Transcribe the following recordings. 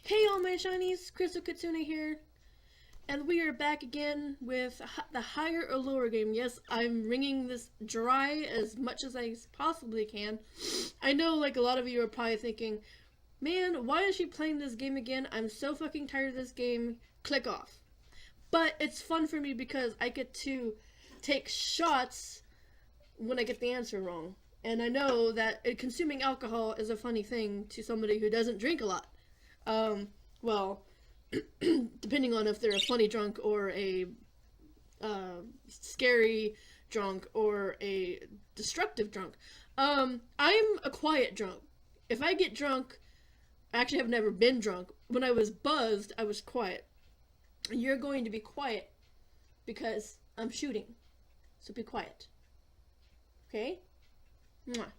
Hey all my shinies, Crystal Kitsune here, and we are back again with the higher or lower game. Yes, I'm wringing this dry as much as I possibly can. I know like a lot of you are probably thinking, man, why is she playing this game again? I'm so fucking tired of this game. Click off. But it's fun for me because I get to take shots when I get the answer wrong. And I know that consuming alcohol is a funny thing to somebody who doesn't drink a lot. Well, depending on if they're a funny drunk or a scary drunk or a destructive drunk. I'm a quiet drunk. If I get drunk, I actually have never been drunk. When I was buzzed, I was quiet. You're going to be quiet because I'm shooting. So be quiet. Okay? Mwah.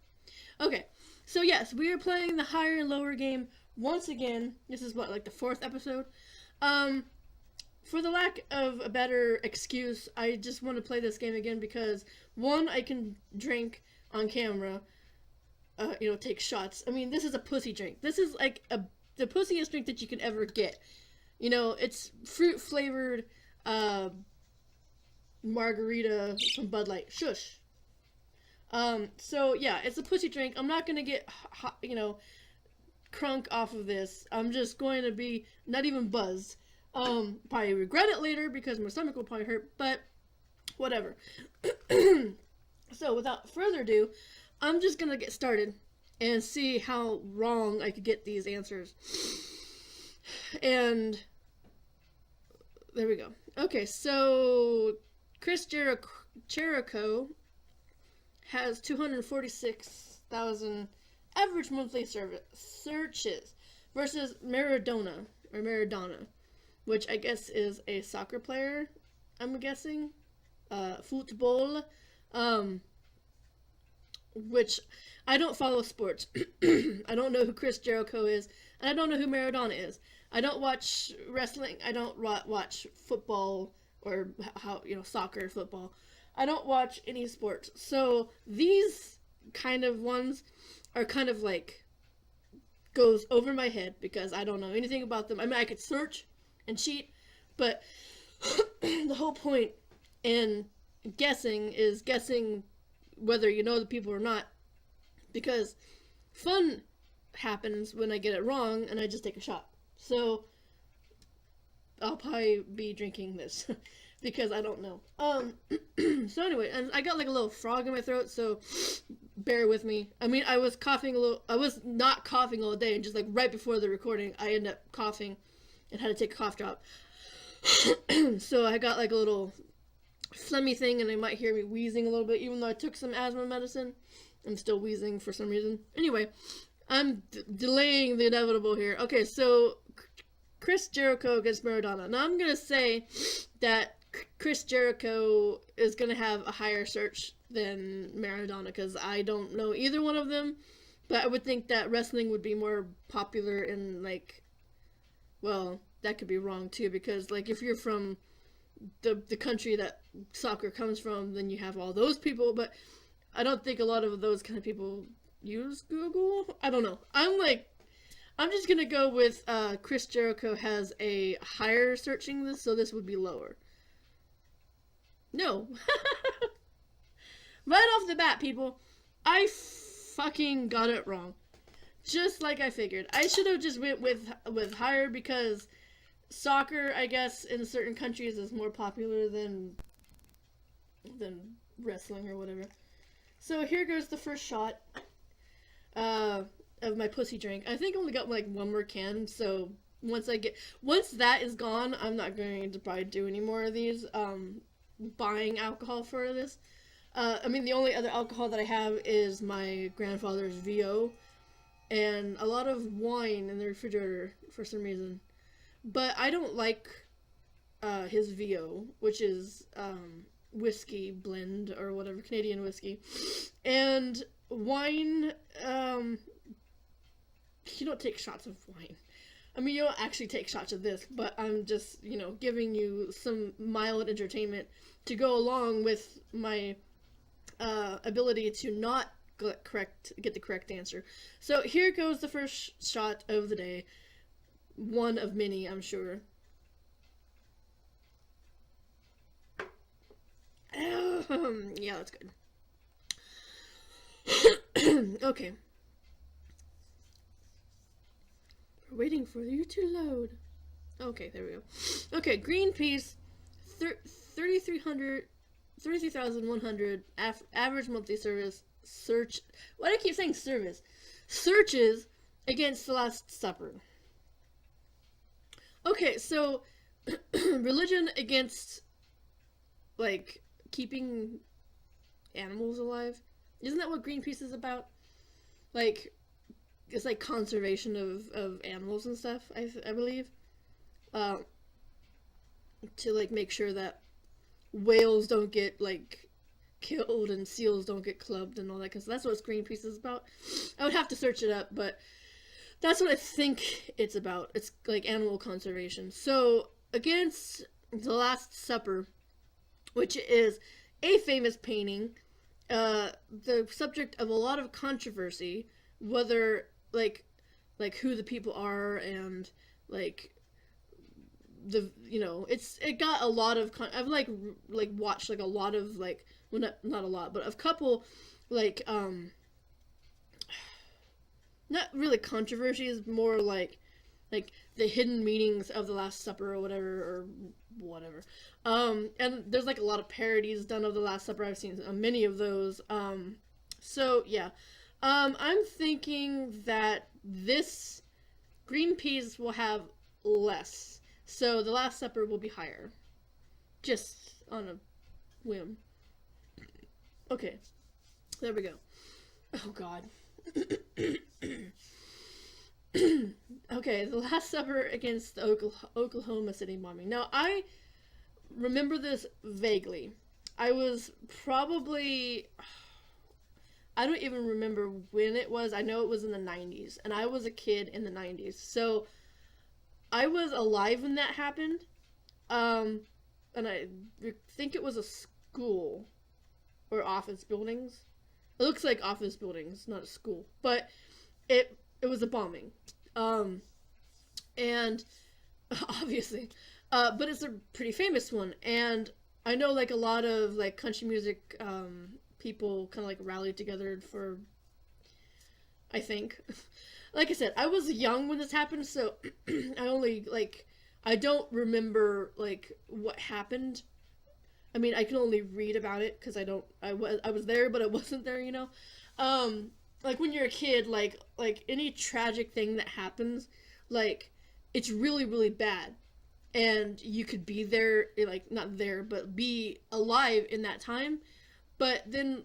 Okay, so yes, we are playing the higher and lower game once again. This is what, like the 4th episode? For the lack of a better excuse, I just want to play this game again because, one, I can drink on camera, take shots. I mean, this is a pussy drink. This is like the pussiest drink that you can ever get. You know, it's fruit-flavored, margarita from Bud Light. Shush. So yeah, it's a pussy drink. I'm not gonna get, crunk off of this. I'm just going to be not even buzzed. Probably regret it later because my stomach will probably hurt, but whatever. So without further ado, I'm just gonna get started and see how wrong I could get these answers. And there we go. Okay, so Chris Jericho has 246,000 average monthly searches versus Maradona, which I guess is a soccer player, I'm guessing. Football. Which I don't follow sports. I don't know who Chris Jericho is, and I don't know who Maradona is. I don't watch wrestling. I don't watch football or soccer, football. I don't watch any sports. So these kind of ones are kind of like goes over my head because I don't know anything about them. I mean, I could search and cheat, but the whole point in guessing is guessing whether you know the people or not, because fun happens when I get it wrong and I just take a shot. So I'll probably be drinking this because I don't know. So anyway, and I got like a little frog in my throat, so bear with me. I mean, I was coughing a little. I was not coughing all day, and just like right before the recording, I ended up coughing and had to take a cough drop. So I got like a little phlegmy thing, and they might hear me wheezing a little bit, even though I took some asthma medicine. I'm still wheezing for some reason. Anyway, I'm delaying the inevitable here. Okay, so Chris Jericho against Maradona. Now I'm gonna say that Chris Jericho is gonna have a higher search than Maradona because I don't know either one of them, but I would think that wrestling would be more popular in well, that could be wrong too, because like if you're from the country that soccer comes from, then you have all those people, but I don't think a lot of those kind of people use Google. I don't know. I'm just gonna go with Chris Jericho has a higher searching this, so this would be lower. No. Right off the bat, people, I fucking got it wrong. Just like I figured. I should have just went with higher because soccer, I guess, in certain countries is more popular than wrestling or whatever. So here goes the first shot of my pussy drink. I think I only got like one more can, so once that is gone, I'm not going to probably do any more of these buying alcohol for this. I mean, the only other alcohol that I have is my grandfather's VO and a lot of wine in the refrigerator for some reason. But I don't like his VO, which is whiskey blend or whatever, Canadian whiskey. And wine, you don't take shots of wine. I mean, you don't actually take shots of this, but I'm just, giving you some mild entertainment to go along with my ability to not get the correct answer. So here goes the first shot of the day. one of many, I'm sure. Yeah, that's good. Okay. We're waiting for you to load. Okay, there we go. Okay, Greenpeace, 33,100 average monthly service search. Why do I keep saying service? Searches against the Last Supper. Okay, so religion against, like, keeping animals alive. Isn't that what Greenpeace is about? Like, it's like conservation of animals and stuff, I believe. To, like, make sure that whales don't get, like, killed and seals don't get clubbed and all that, because that's what Greenpeace is about. I would have to search it up, but that's what I think it's about. It's, like, animal conservation. So, against the Last Supper, which is a famous painting, the subject of a lot of controversy, whether, like who the people are, and, like, it got a lot of I've watched, like, a lot of, like, well, not a lot, but a couple, like, not really controversies, more like the hidden meanings of the Last Supper or whatever. And there's, like, a lot of parodies done of the Last Supper. I've seen many of those. So yeah, I'm thinking that this Greenpeace will have less, so the Last Supper will be higher, just on a whim. Okay, there we go. Oh God. Okay, the Last Supper against the Oklahoma City bombing. Now, I remember this vaguely. I was probably... I don't even remember when it was. I know it was in the 90s, and I was a kid in the 90s. So, I was alive when that happened. And I think it was a school or office buildings. It looks like office buildings, not a school. But it was a bombing. And obviously, but it's a pretty famous one. And I know, like, a lot of, like, country music, people kind of, like, rallied together for, I think. Like I said, I was young when this happened, so I only, like, I don't remember, like, what happened. I mean, I can only read about it, because I was there, but I wasn't there, you know? Like, when you're a kid, like, any tragic thing that happens, like, it's really, really bad. And you could be there, like, not there, but be alive in that time. But then,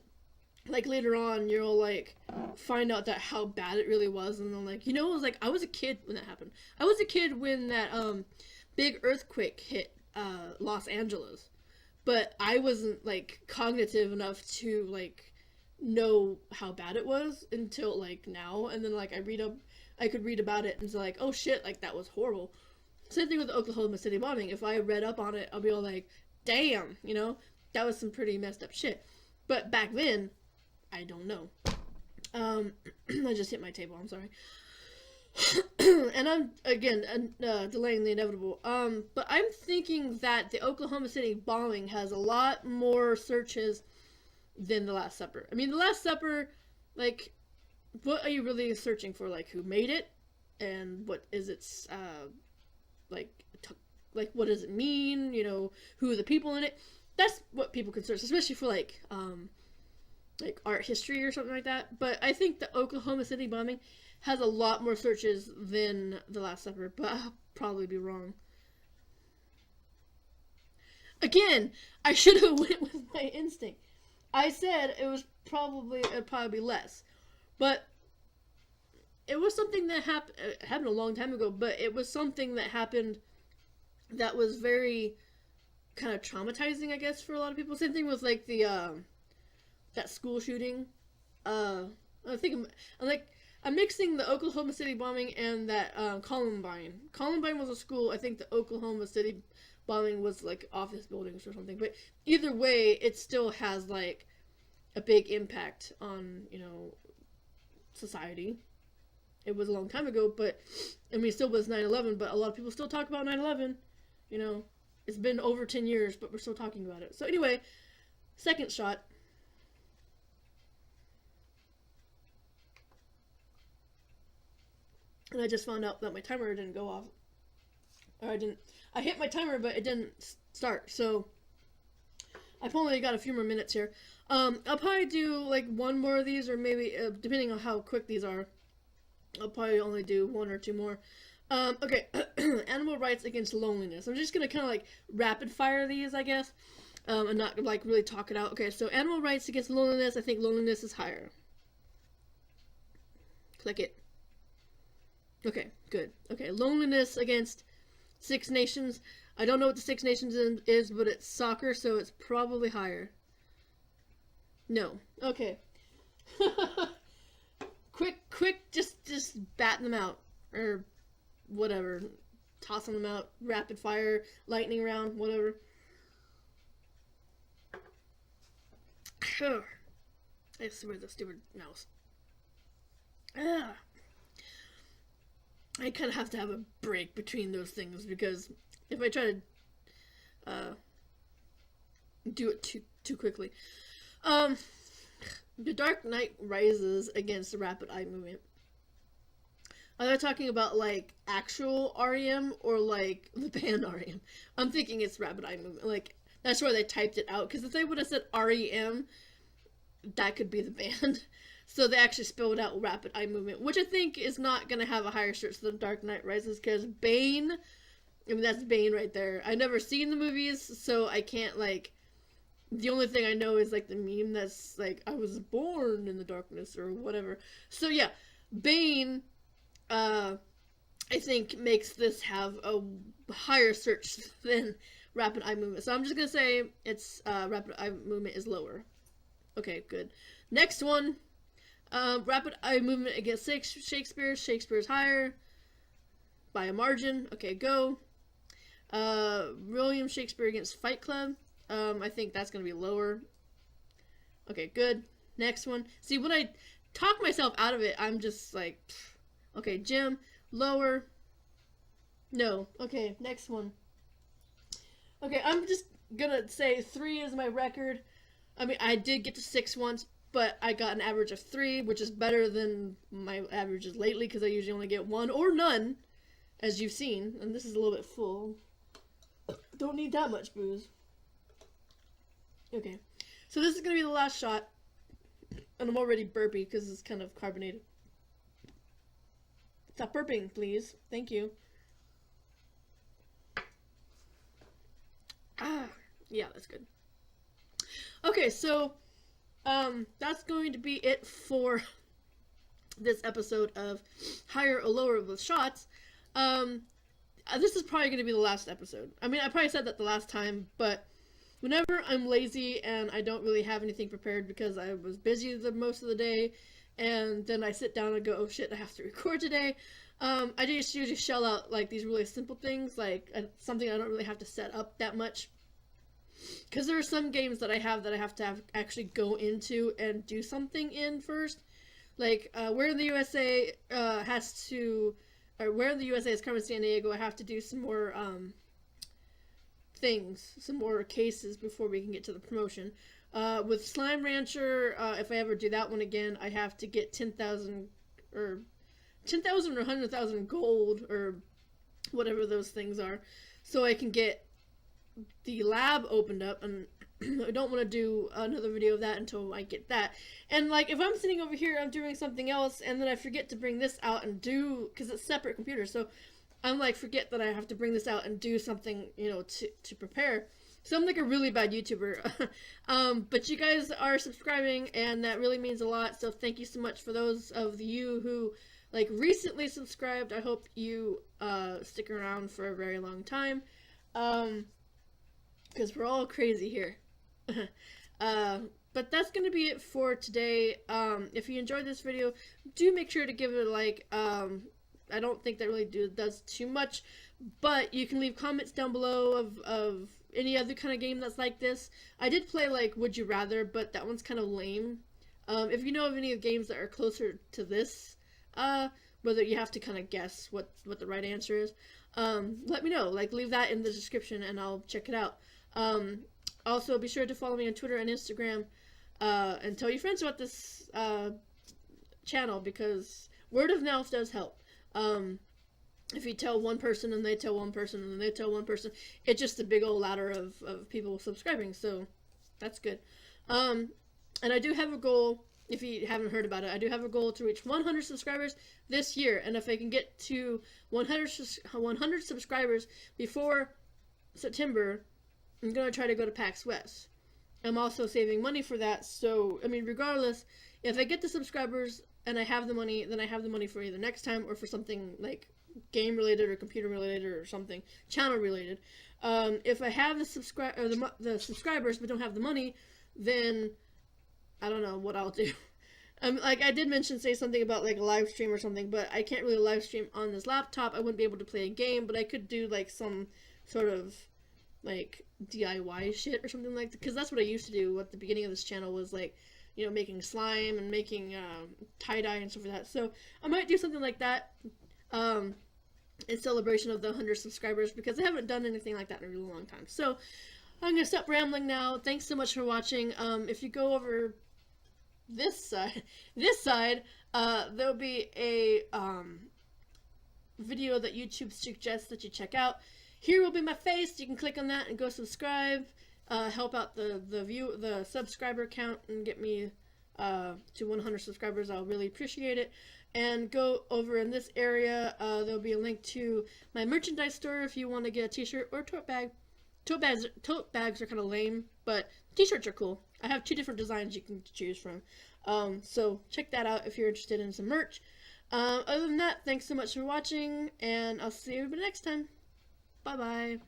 like, later on, you'll, like, find out that how bad it really was. And then, like, it was, like, I was a kid when that happened. I was a kid when that, big earthquake hit, Los Angeles. But I wasn't, like, cognitive enough to, like, know how bad it was until, like, now. And then, like, I could read about it and it's like, oh shit, like, that was horrible. Same thing with the Oklahoma City bombing. If I read up on it, I'll be all like, damn, that was some pretty messed up shit. But back then, I don't know. I just hit my table, I'm sorry. And I'm, again, delaying the inevitable. But I'm thinking that the Oklahoma City bombing has a lot more searches than the Last Supper. I mean, the Last Supper, like, what are you really searching for? Like, who made it? And what is its, like, what does it mean? Who are the people in it? That's what people can search, especially for, like art history or something like that. But I think the Oklahoma City bombing has a lot more searches than the Last Supper, but I'll probably be wrong. Again, I should have went with my instinct. I said it'd probably be less, but it was something that happened a long time ago. But it was something that happened that was very kind of traumatizing, I guess, for a lot of people. Same thing with, like, the that school shooting. I think I'm mixing the Oklahoma City bombing and that Columbine. Columbine was a school. I think the Oklahoma City bombing was, like, office buildings or something. But either way, it still has, like, a big impact on, society. it was a long time ago, but I mean, it still was 9/11, but a lot of people still talk about 9/11. You know, it's been over 10 years, but we're still talking about it. So anyway, second shot. And I just found out that my timer didn't go off. Or I hit my timer, but it didn't start. So I've only got a few more minutes here. I'll probably do like one more of these, or maybe, depending on how quick these are, I'll probably only do one or two more. Okay, animal rights against loneliness. I'm just gonna kind of like rapid fire these, I guess, and not like really talk it out. Okay, so animal rights against loneliness. I think loneliness is higher. Click it. Okay, good. Okay, loneliness against Six Nations. I don't know what the Six Nations is, but it's soccer, so it's probably higher. No. Okay. quick, just batting them out, or whatever, tossing them out, rapid fire, lightning round, whatever. I swear the stupid mouse. I kind of have to have a break between those things, because if I try to do it too quickly. The Dark Knight Rises against the rapid eye movement. Are they talking about like actual REM or like the band REM? I'm thinking it's rapid eye movement. Like, that's why they typed it out, because if they would have said REM, that could be the band. So they actually spelled out rapid eye movement, which I think is not going to have a higher search than Dark Knight Rises, because Bane, I mean, that's Bane right there. I've never seen the movies, so I can't, like, the only thing I know is, like, the meme that's, like, I was born in the darkness, or whatever. So, yeah, Bane, I think, makes this have a higher search than rapid eye movement. So I'm just going to say it's, rapid eye movement is lower. Okay, good. Next one, rapid eye movement against Shakespeare. Shakespeare's higher by a margin. Okay, go. William Shakespeare against Fight Club. I think that's going to be lower. Okay, good. Next one. See, when I talk myself out of it, I'm just like, pfft. Okay, Jim, lower. No. Okay, next one. Okay, I'm just going to say 3 is my record. I mean, I did get to 6 once, but I got an average of 3, which is better than my averages lately, because I usually only get 1 or none, as you've seen. And this is a little bit full. Don't need that much booze. Okay, so this is going to be the last shot, and I'm already burpy because it's kind of carbonated. Stop burping, please. Thank you. Yeah, that's good. Okay, so, that's going to be it for this episode of Higher or Lower with Shots. This is probably going to be the last episode. I mean, I probably said that the last time, but whenever I'm lazy and I don't really have anything prepared because I was busy most of the day, and then I sit down and go, oh shit, I have to record today, I just usually shell out like these really simple things, like something I don't really have to set up that much. Because there are some games that I have to actually go into and do something in first. Like, Where in the USA Where in the USA is Carmen San Diego, I have to do some more, some more cases before we can get to the promotion. With Slime Rancher, if I ever do that one again, I have to get 10,000 or 100,000 gold, or whatever those things are, so I can get the lab opened up, and I don't want to do another video of that until I get that. And like, if I'm sitting over here, I'm doing something else, and then I forget to bring this out and do, because it's separate computers, so I'm like, forget that I have to bring this out and do something, you know, to prepare. So I'm like a really bad YouTuber. But you guys are subscribing, and that really means a lot, so thank you so much for those of you who like recently subscribed. I hope you stick around for a very long time, because we're all crazy here. But that's gonna be it for today. If you enjoyed this video, do make sure to give it a like. I don't think that really does too much, but you can leave comments down below of any other kind of game that's like this. I did play like Would You Rather, but that one's kind of lame. If you know of any games that are closer to this whether you have to kind of guess what the right answer is, let me know. Like, leave that in the description and I'll check it out. Also, be sure to follow me on Twitter and Instagram, and tell your friends about this channel, because word of mouth does help. If you tell one person and they tell one person and they tell one person, it's just a big old ladder of people subscribing, so that's good. And I do have a goal, if you haven't heard about it, I do have a goal to reach 100 subscribers this year, and if I can get to 100 subscribers before September, I'm going to try to go to PAX West. I'm also saving money for that, so, I mean, regardless, if I get the subscribers and I have the money, then I have the money for either next time or for something like game related or computer related or something channel related. If I have the subscribers but don't have the money, then I don't know what I'll do. Like, I did say something about like a live stream or something, but I can't really live stream on this laptop. I wouldn't be able to play a game, but I could do like some sort of like DIY shit or something like that, because that's what I used to do at the beginning of this channel, was like, you know, making slime and making tie-dye and stuff like that. So I might do something like that in celebration of the 100 subscribers, because I haven't done anything like that in a really long time. So I'm gonna stop rambling now. Thanks so much for watching. If you go over this side, there'll be a video that YouTube suggests that you check out. Here will be my face. You can click on that and go subscribe. Help out the subscriber count and get me to 100 subscribers. I'll really appreciate it. And go over in this area. There'll be a link to my merchandise store if you want to get a t-shirt or a tote bag. Tote bags are kind of lame, but t-shirts are cool. I have 2 different designs you can choose from. So check that out if you're interested in some merch. Other than that, thanks so much for watching, and I'll see everybody next time. Bye bye.